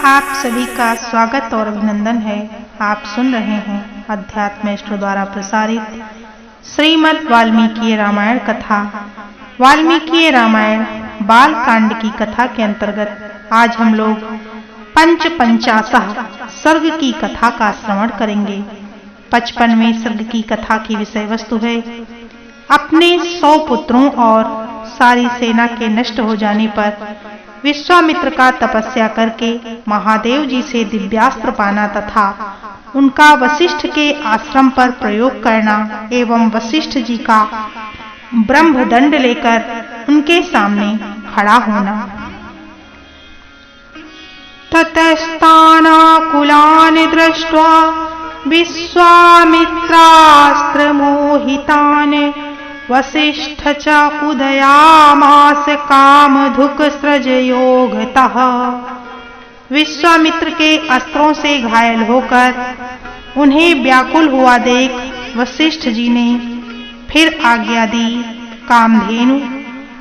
आप सभी का स्वागत और अभिनंदन है। आप सुन रहे हैं अध्यात्म इष्ट द्वारा प्रसारित श्रीमद् वाल्मीकि रामायण कथा। वाल्मीकि रामायण बाल कांड की कथा के अंतर्गत आज हम लोग पंचाशः सर्ग की कथा का श्रवण करेंगे। 55वें सर्ग की कथा की विषय वस्तु है अपने 100 पुत्रों और सारी सेना के नष्ट हो जाने पर विश्वामित्र का तपस्या करके महादेव जी से दिव्यास्त्र पाना तथा उनका वशिष्ठ के आश्रम पर प्रयोग करना एवं वशिष्ठ जी का ब्रह्मदंड लेकर उनके सामने खड़ा होना। ततस्तानाकुलान् दृष्ट्वा विश्वामित्रास्त्र मोहितान् वसिष्ठ च उदयामास कामधुक सृजयोगतः। विश्वामित्र के अस्त्रों से घायल होकर उन्हें व्याकुल हुआ देख वशिष्ठ जी ने फिर आज्ञा दी, कामधेनु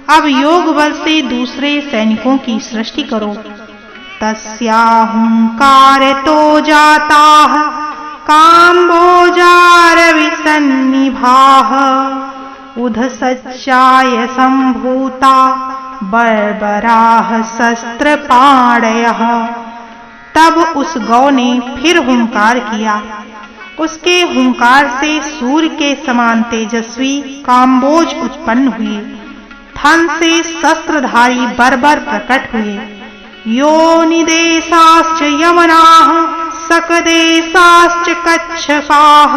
अब योग बल से दूसरे सैनिकों की सृष्टि करो। तस्याहुंकारतो जाताः काम्भोजारविसन्निभाः उधसच्चाय सम्भूता बर्बराः शस्त्रपाणयः। तब उस गौ ने फिर हुंकार किया। उसके हुंकार से सूर्य के समान तेजस्वी काम्बोज उत्पन्न हुए। थन से शस्त्रधारी बर्बर प्रकट हुए। योनिदेशाश्च यवनाः सकदेशाश्च कच्छपाः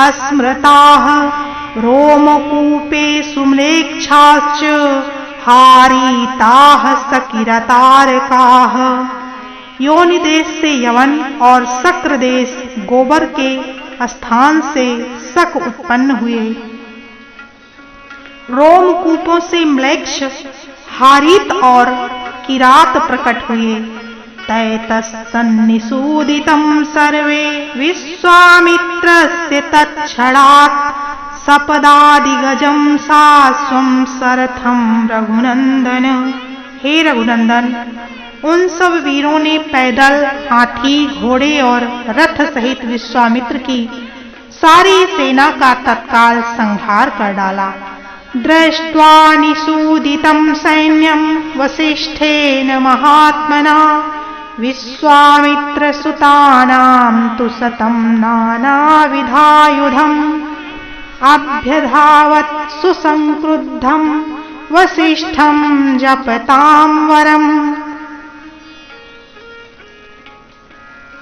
अस्मृताः रोमकूपे सुम्लेच्छाश्च हारिताः सकिरतारकाः। योनि देश से यवन और शक्र देश गोबर के स्थान से शक उत्पन्न हुए। रोमकूपों से म्लेच्छ हारित और किरात प्रकट हुए। तैतस्तन्निषूदितं सर्वे विश्वामित्रस्य तत्क्षणात् सपदादिगजं सास्वं सरथं रघुनंदन। हे रघुनंदन, उन सब वीरों ने पैदल हाथी घोड़े और रथ सहित विश्वामित्र की सारी सेना का तत्काल संहार कर डाला। दृष्ट्वा निषूदितं सैन्यं वसिष्ठेन महात्मना विश्वामित्रसुतानां तु शतं नानाविधायुधम् अभ्यधावत् सुसंक्रुद्धं वसिष्ठं जपतां वरम्।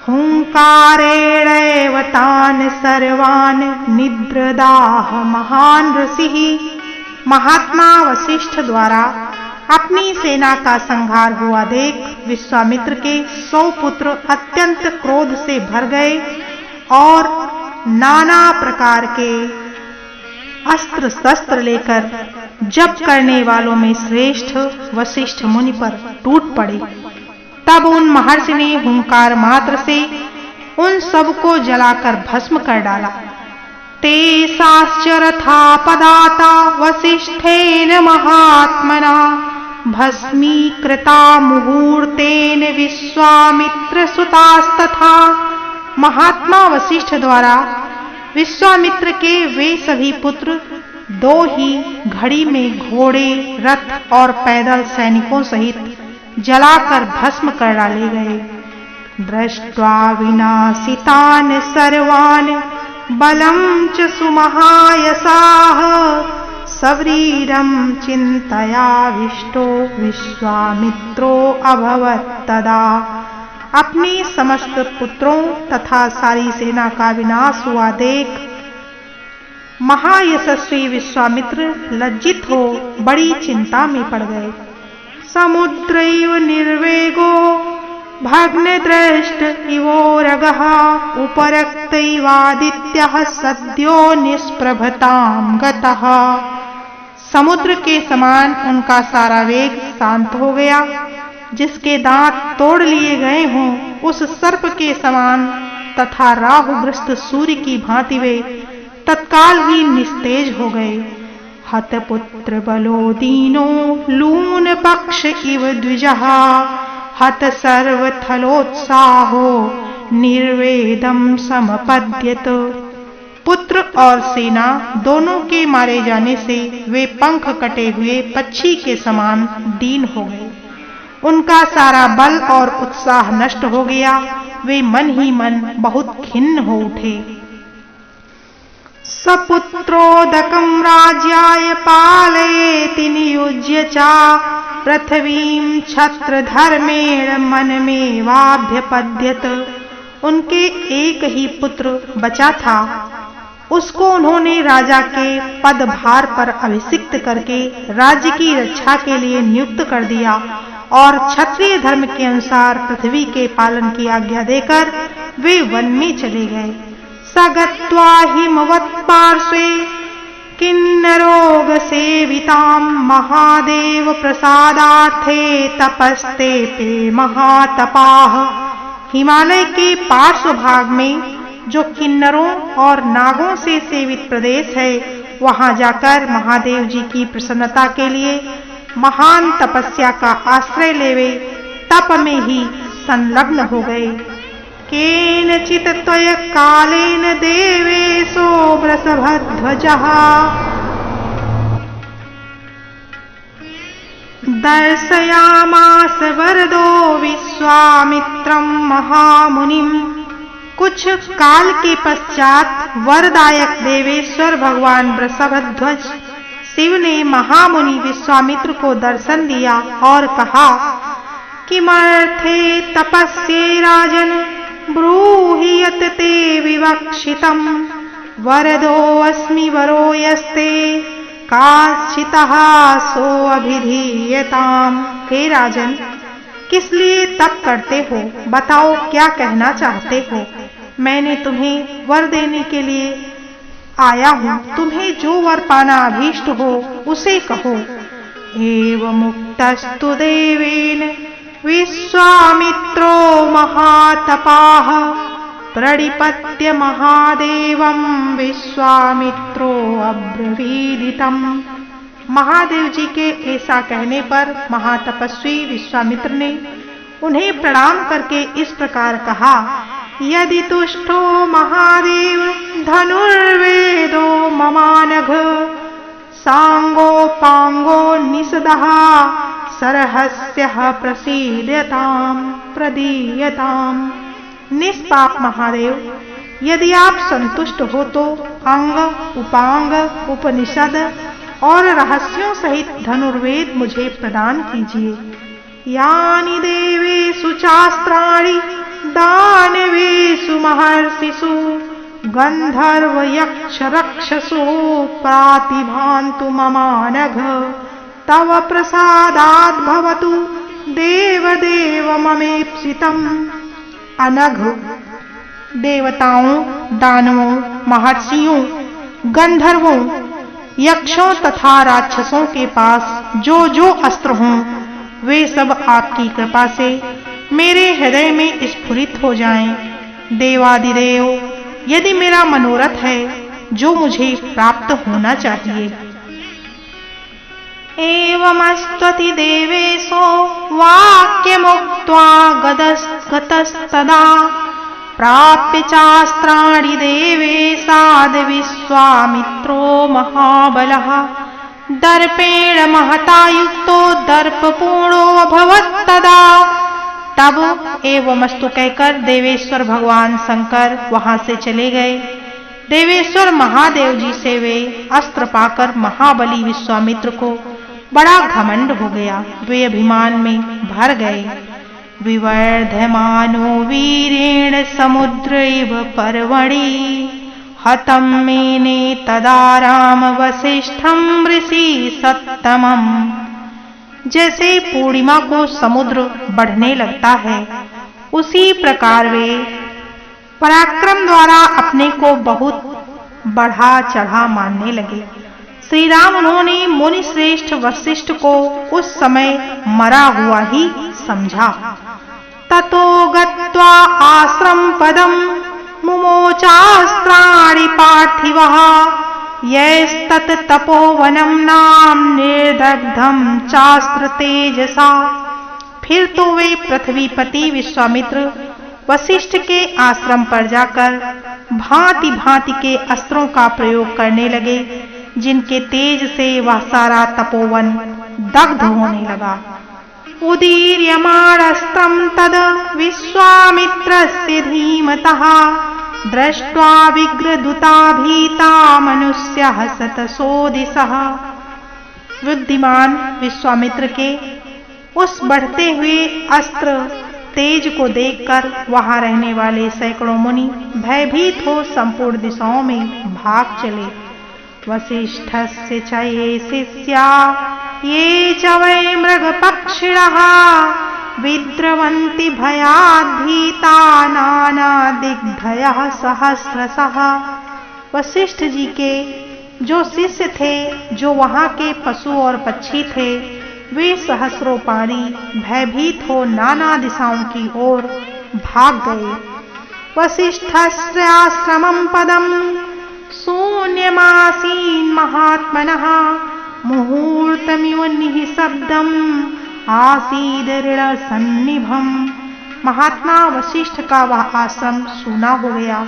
हुंकारेणैव तान् सर्वान् निद्रदाह महान् ऋषिः। महात्मा वशिष्ठ द्वारा अपनी सेना का संहार हुआ देख विश्वामित्र के 100 पुत्र अत्यंत क्रोध से भर गए और नाना प्रकार के अस्त्र शस्त्र लेकर जप करने वालों में श्रेष्ठ वशिष्ठ मुनि पर टूट पड़े। तब उन महर्षि ने हुंकार मात्र से उन सब को जलाकर भस्म कर डाला। ते साश्चरथा पदाता वसिष्ठेन महात्मना भस्मीकृता मुहूर्तेन विश्वामित्र सुतास्तथा। महात्मा वशिष्ठ द्वारा विश्वामित्र के वे सभी पुत्र 2 ही घड़ी में घोड़े रथ और पैदल सैनिकों सहित जलाकर भस्म कर डाले गए। दृष्ट्वा विनाशितान् सर्वान् बलं च सुमहायसाः सव्रीरं चिन्तयाविष्टो विश्वामित्रो अभवत् तदा। अपने समस्त पुत्रों तथा सारी सेना का विनाश हुआ देख महायशस्वी विश्वामित्र लज्जित हो बड़ी चिंता में पड़ गए। समुद्रैव निर्वेगो भग्नदृष्ट इवोरगः उपरक्तैवादित्यः सद्यो निष्प्रभतां गतः। समुद्र के समान उनका सारा वेग शांत हो गया। जिसके दांत तोड़ लिए गए हों उस सर्प के समान तथा राहुग्रस्त सूर्य की भांति वे तत्काल ही निस्तेज हो गए। हतपुत्र बलो दीनो लून पक्ष इव द्विजः हत सर्वथलोत्साहो निर्वेदम समपद्यत। पुत्र और सेना दोनों के मारे जाने से वे पंख कटे हुए पक्षी के समान दीन हो गए। उनका सारा बल और उत्साह नष्ट हो गया। वे मन ही मन बहुत खिन्न हो उठे। सपुत्रोदकं राज्याय पालयेति नियुज्य च पृथ्वीं छत्रधर्मेण मनमेवाभ्यपद्यत। उनके एक ही पुत्र बचा था, उसको उन्होंने राजा के पदभार पर अभिषिक्त करके राज्य की रक्षा के लिए नियुक्त कर दिया और क्षत्रिय धर्म के अनुसार पृथ्वी के पालन की आज्ञा देकर वे वन में चले गए। सगत्वा हिमवत्पार्श्वे किन्नरोग सेवितां महादेव प्रसादार्थे तपस्ते पे महातपाः। हिमालय के पार्श्व भाग में जो किन्नरों और नागों से सेवित प्रदेश है, वहां जाकर महादेव जी की प्रसन्नता के लिए महान तपस्या का आश्रय लेवे तप में ही संलग्न हो गए। केनचित् त्वया कालेन देवेशो वृषभध्वजः दर्शयामास वरदो विश्वामित्रं महामुनिम्। कुछ काल के पश्चात वरदायक देवेश्वर भगवान वृषभध्वज शिव ने महामुनि विश्वामित्र को दर्शन दिया और कहा, किमर्थे तपस्ये राजन ब्रूहि यत् ते विवक्षितं वरदो अस्मि वरो यस्ते काश्चितः सो अभिधीयताम्। हे राजन, किस लिए तप करते हो? बताओ क्या कहना चाहते हो? मैंने तुम्हें वर देने के लिए आया हूँ। तुम्हें जो वर पाना अभीष्ट हो उसे कहो। एवं मुक्तस्तु देवेन विश्वामित्रो महातपाः प्रणिपत्य महादेवं विश्वामित्रो अब्रवीदितम्। महादेव जी के ऐसा कहने पर महातपस्वी विश्वामित्र ने उन्हें प्रणाम करके इस प्रकार कहा, यदि तुष्टो महादेव धनुर्वेदो ममानघ सांगोपांगो निषदः सरहस्यः प्रसीदताम् प्रदीयताम्। निष्पाप महादेव, यदि आप संतुष्ट हो तो अंग उपांग उपनिषद और रहस्यों सहित धनुर्वेद मुझे प्रदान कीजिए। यानि देवेषु शास्त्राणि दानवेषु महर्षिषु गंधर्व यक्ष रक्षसु प्रातिभान्तु ममानघ तव प्रसादात् भवतु देवदेव ममेप्सितम्। अनघ, देवताओं, दानवों, महर्षियों, गंधर्वों, यक्षों तथा राक्षसों के पास जो जो अस्त्र हों, वे सब आपकी कृपा से मेरे हृदय में स्फुरित हो जाएं। देवादिदेव, यदि मेरा मनोरथ है जो मुझे प्राप्त होना चाहिए। एवमस्त्वति देवेशो वाक्यमुक्त्वा गतस्तदा प्राप्य चास्त्राणि देवेशाद् विश्वामित्रो महाबलः दर्पेण महता युक्तो दर्पपूर्णो अभवत्तदा। तब एवमस्तु कहकर देवेश्वर भगवान शंकर वहां से चले गए। देवेश्वर महादेव जी से वे अस्त्र पाकर महाबली विश्वामित्र को बड़ा घमंड हो गया। वे अभिमान में भर गए। विवर्धमानो वीरेण समुद्र इव पर्वणि हतं मेने तदा राम वसिष्ठं ऋषि सत्तमम्। जैसे पूर्णिमा को समुद्र बढ़ने लगता है, उसी प्रकार वे पराक्रम द्वारा अपने को बहुत बढ़ा चढ़ा मानने लगे। श्री राम उन्होंने मुनि श्रेष्ठ वशिष्ठ को उस समय मरा हुआ ही समझा। ततो गत्वा आश्रम पदम मुमोचास्त्राणि पार्थिवः यैस्तत् तपोवनं नाम निर्दग्धं चास्त्र तेजसा। फिर तो वे पृथ्वीपति विश्वामित्र वशिष्ठ के आश्रम पर जाकर भांति भांति के अस्त्रों का प्रयोग करने लगे, जिनके तेज से वह सारा तपोवन दग्ध होने लगा। उदीर्यमाणस्तं तद विश्वामित्रस्य धीमतः दृष्ट्वा विग्रदूता भीता मनुष्यः शतसोदिशः। बुद्धिमान विश्वामित्र के उस बढ़ते हुए अस्त्र तेज को देखकर वहां रहने वाले सैकड़ों मुनि भयभीत हो संपूर्ण दिशाओं में भाग चले। वसिष्ठस्य च ये शिष्या ये च वै मृगपक्षिणः विद्रवन्ति भयात् भीता नानादिग्भयः सहस्रशः। वशिष्ठ जी के जो शिष्य थे, जो वहां के पशु और पक्षी थे, वे सहस्रों प्राणी भयभीत हो नाना दिशाओं की ओर भाग गए। वसिष्ठस्य आश्रमं पदं शून्यमासीन् महात्मनः मुहूर्तमिव निःशब्दम् आसीदृढसन्निभम्। महात्मा वशिष्ठ का वह आश्रम सूना हो गया।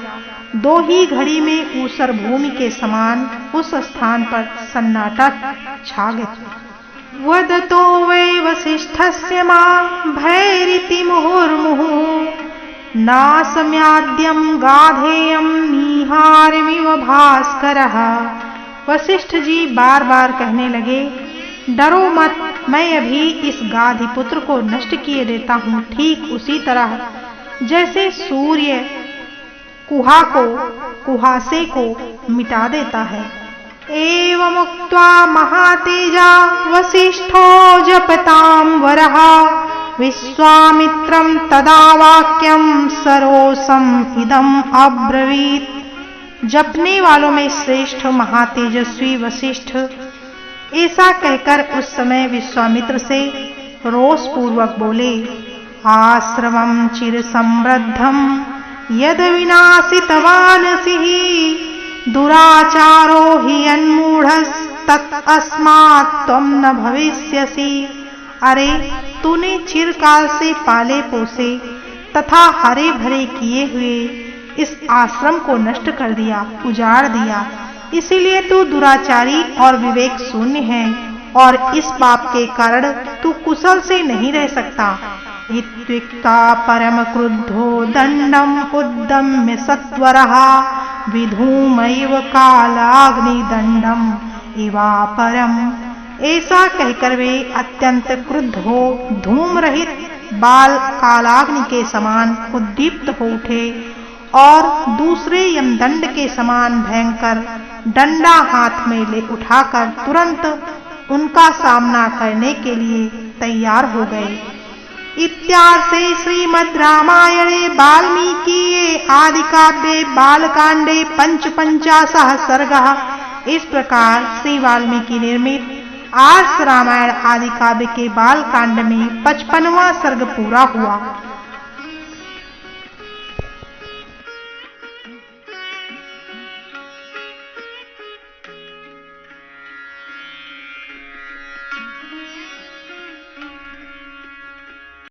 दो ही घड़ी में ऊसर भूमि के समान उस स्थान पर सन्नाटा छा गया। वदतो वै वसिष्ठस्य मा भैरिति मुहुर्मुहुः नासम्याद्यं गाधेयं निहारमिव भास्करः। वशिष्ठ जी बार बार कहने लगे, डरो मत, मैं अभी इस गाधी पुत्र को नष्ट किए देता हूँ, ठीक उसी तरह जैसे सूर्य कुहासे को मिटा देता है। एवमुक्त्वा महातेजा वसिष्ठो जपतां वरः विश्वामित्रं तदा वाक्यं सरोसम् इदम् अब्रवीत्। जपने वालों में श्रेष्ठ महातेजस्वी वशिष्ठ ऐसा कहकर उस समय विश्वामित्र से रोष पूर्वक बोले, आश्रमं चिर समृद्धं यद विनाशितवानसिः दुराचारो हि अन्मूढ़स्तत् अस्मात् त्वं न भविष्यसि। अरे, तूने चिरकाल से पाले पोसे तथा हरे भरे किए हुए इस आश्रम को नष्ट कर दिया, उजाड़ दिया, इसीलिए तू दुराचारी और विवेक शून्य है और इस पाप के कारण तू कुशल से नहीं रह सकता। इत्युक्ता परम क्रुद्धो दंडम उद्दम्य सत्वरः विधूमैव कालाग्नि दंडम इवापरम। ऐसा कहकर वे अत्यंत क्रुद्ध हो धूम रहित बाल कालाग्नि के समान उद्दीप्त हो उठे और दूसरे यमदंड के समान भयंकर डंडा हाथ में ले उठाकर तुरंत उनका सामना करने के लिए तैयार हो गए। इत्यार्षे श्रीमद् रामायणे वाल्मीकिये आदिकाव्ये बालकांडे पंचपंचाशः सर्गः। इस प्रकार श्री वाल्मीकि निर्मित आर्ष रामायण आदि काव्य के बाल कांड में 55वां सर्ग पूरा हुआ।